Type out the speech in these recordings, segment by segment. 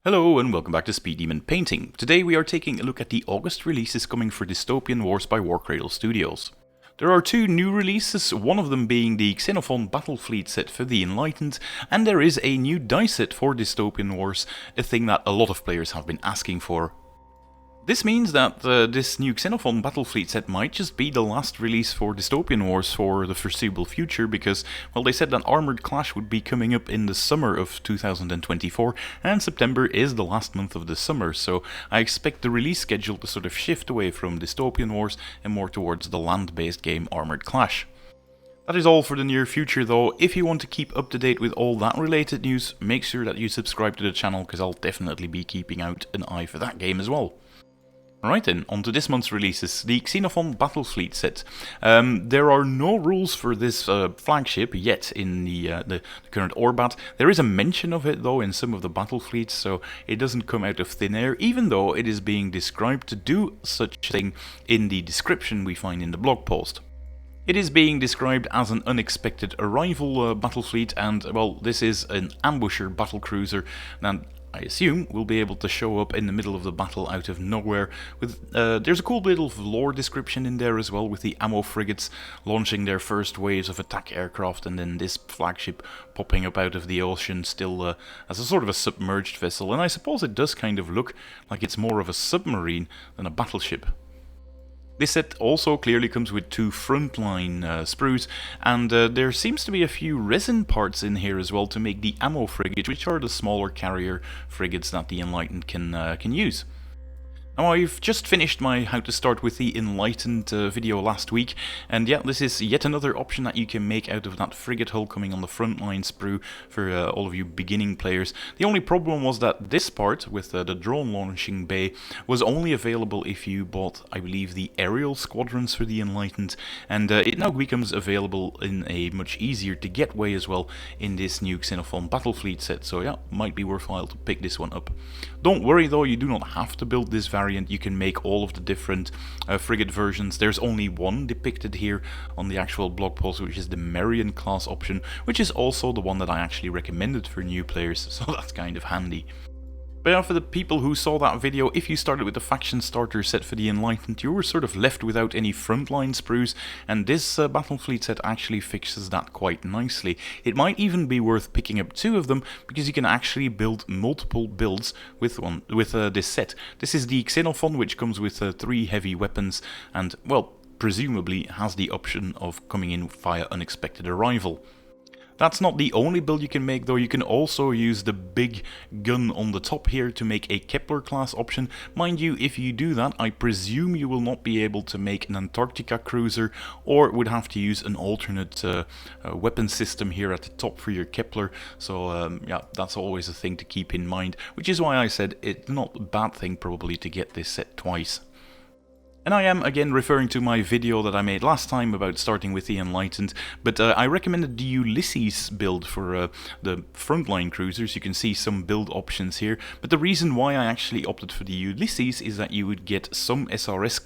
Hello and welcome back to Speed Demon Painting. Today we are taking a look at the August releases coming for Dystopian Wars by Warcradle Studios. There are two new releases, one of them being the Xenophon Battle Fleet set for the Enlightened, and there is a new dice set for Dystopian Wars, a thing that a lot of players have been asking for. This means that this new Xenophon Battle Fleet set might just be the last release for Dystopian Wars for the foreseeable future because, well, they said that Armored Clash would be coming up in the summer of 2024, and September is the last month of the summer, so I expect the release schedule to sort of shift away from Dystopian Wars and more towards the land-based game Armored Clash. That is all for the near future though. If you want to keep up to date with all that related news, make sure that you subscribe to the channel because I'll definitely be keeping out an eye for that game as well. Alright then, on to this month's releases, the Xenophon Battle Fleet set. There are no rules for this flagship yet in the current Orbat. There is a mention of it though in some of the battle fleets, so it doesn't come out of thin air, even though it is being described to do such a thing in the description we find in the blog post. It is being described as an unexpected arrival battle fleet, and well, this is an ambusher battle cruiser, and I assume we'll be able to show up in the middle of the battle out of nowhere. With there's a cool little lore description in there as well, with the ammo frigates launching their first waves of attack aircraft, and then this flagship popping up out of the ocean still as a sort of a submerged vessel. And I suppose it does kind of look like it's more of a submarine than a battleship. This set also clearly comes with two frontline sprues, and there seems to be a few resin parts in here as well to make the ammo frigates, which are the smaller carrier frigates that the Enlightened can use. Now, I've just finished my How to Start with the Enlightened video last week, and yeah, this is yet another option that you can make out of that frigate hull coming on the frontline sprue for all of you beginning players. The only problem was that this part, with the drone launching bay, was only available if you bought, I believe, the aerial squadrons for the Enlightened, and it now becomes available in a much easier to get way as well in this new Xenophon Battle Fleet set, so yeah, might be worthwhile to pick this one up. Don't worry though, you do not have to build this variant. You can make all of the different frigate versions. There's only one depicted here on the actual blog post, which is the Marion class option, which is also the one that I actually recommended for new players, so that's kind of handy. But yeah, for the people who saw that video, if you started with the faction starter set for the Enlightened, you were sort of left without any frontline sprues, and this Battle Fleet set actually fixes that quite nicely. It might even be worth picking up two of them, because you can actually build multiple builds with this set. This is the Xenophon, which comes with 3 heavy weapons, and, well, presumably has the option of coming in via unexpected arrival. That's not the only build you can make though. You can also use the big gun on the top here to make a Kepler class option. Mind you, if you do that, I presume you will not be able to make an Antarctica cruiser, or would have to use an alternate weapon system here at the top for your Kepler. So yeah, that's always a thing to keep in mind, which is why I said it's not a bad thing probably to get this set twice. And I am again referring to my video that I made last time about starting with the Enlightened, but I recommended the Ulysses build for the frontline cruisers. You can see some build options here, but the reason why I actually opted for the Ulysses is that you would get some SRS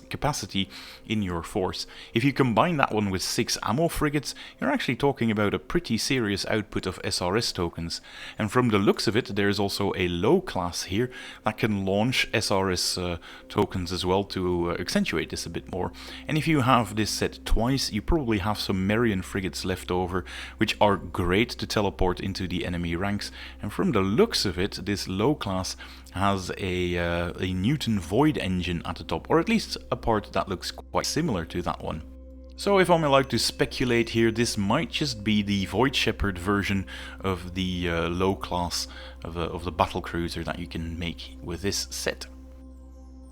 capacity in your force. If you combine that one with 6 ammo frigates, you're actually talking about a pretty serious output of SRS tokens. And from the looks of it, there's also a low class here that can launch SRS tokens as well to accentuate this a bit more. And if you have this set twice, you probably have some Marion frigates left over, which are great to teleport into the enemy ranks. And from the looks of it, this low class has a Newton Void engine at the top, or at least a part that looks quite similar to that one. So if I'm allowed to speculate here, this might just be the Void Shepherd version of the low class of the battle cruiser that you can make with this set.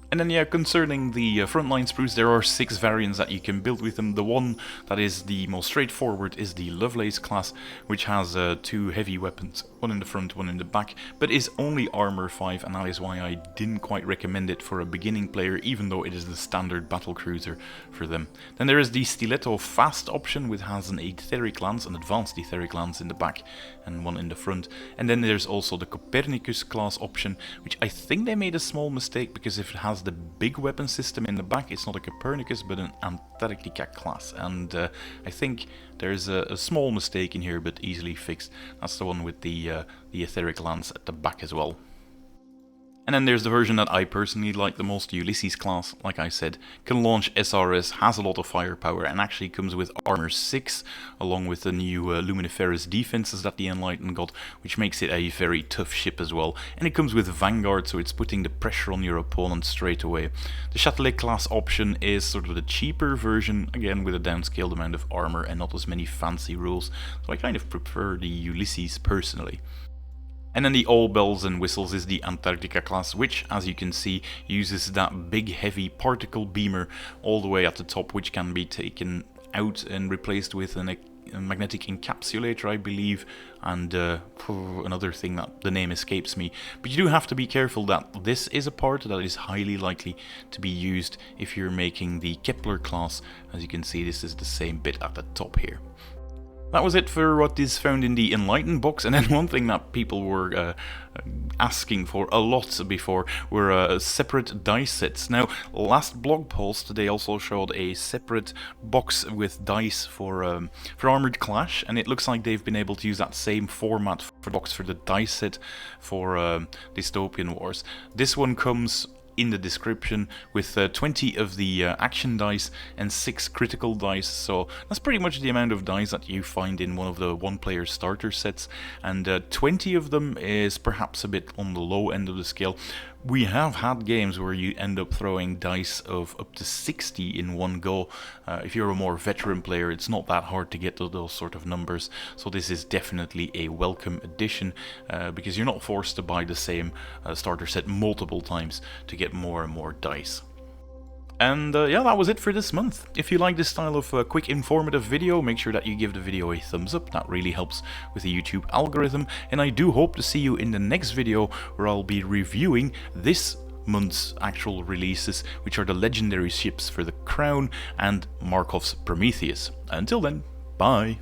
And then yeah, concerning the frontline sprues, there are 6 variants that you can build with them. The one that is the most straightforward is the Lovelace class, which has 2 heavy weapons, one in the front, one in the back, but is only armor 5, and that is why I didn't quite recommend it for a beginning player, even though it is the standard battle cruiser for them. Then there is the Stiletto Fast option, which has an etheric lance, an advanced etheric lance in the back, and one in the front. And then there's also the Copernicus class option, which I think they made a small mistake, because if it has the big weapon system in the back, it's not a Copernicus but an Antarctica class, and I think there's a small mistake in here, but easily fixed. That's the one with the etheric lance at the back as well. And then there's the version that I personally like the most, Ulysses class, like I said, can launch SRS, has a lot of firepower, and actually comes with armor 6, along with the new luminiferous defenses that the Enlightened got, which makes it a very tough ship as well. And it comes with Vanguard, so it's putting the pressure on your opponent straight away. The Châtelet class option is sort of the cheaper version, again with a downscaled amount of armor and not as many fancy rules, so I kind of prefer the Ulysses personally. And then the all bells and whistles is the Antarctica class, which, as you can see, uses that big heavy particle beamer all the way at the top, which can be taken out and replaced with a magnetic encapsulator, I believe, and another thing that the name escapes me. But you do have to be careful that this is a part that is highly likely to be used if you're making the Kepler class. As you can see, this is the same bit at the top here. That was it for what is found in the Enlightened box, and then one thing that people were asking for a lot before were separate dice sets. Now, last blog post they also showed a separate box with dice for Armored Clash, and it looks like they've been able to use that same format for box for the dice set for Dystopian Wars. This one comes in the description with 20 of the action dice and 6 critical dice, so that's pretty much the amount of dice that you find in one of the one-player starter sets, and 20 of them is perhaps a bit on the low end of the scale. We have had games where you end up throwing dice of up to 60 in one go. If you're a more veteran player, it's not that hard to get to those sort of numbers, so this is definitely a welcome addition, because you're not forced to buy the same starter set multiple times to get more and more dice. And yeah, that was it for this month. If you like this style of quick informative video, make sure that you give the video a thumbs up. That really helps with the YouTube algorithm. And I do hope to see you in the next video, where I'll be reviewing this month's actual releases, which are the legendary ships for the Crown and Markov's Prometheus. Until then, bye!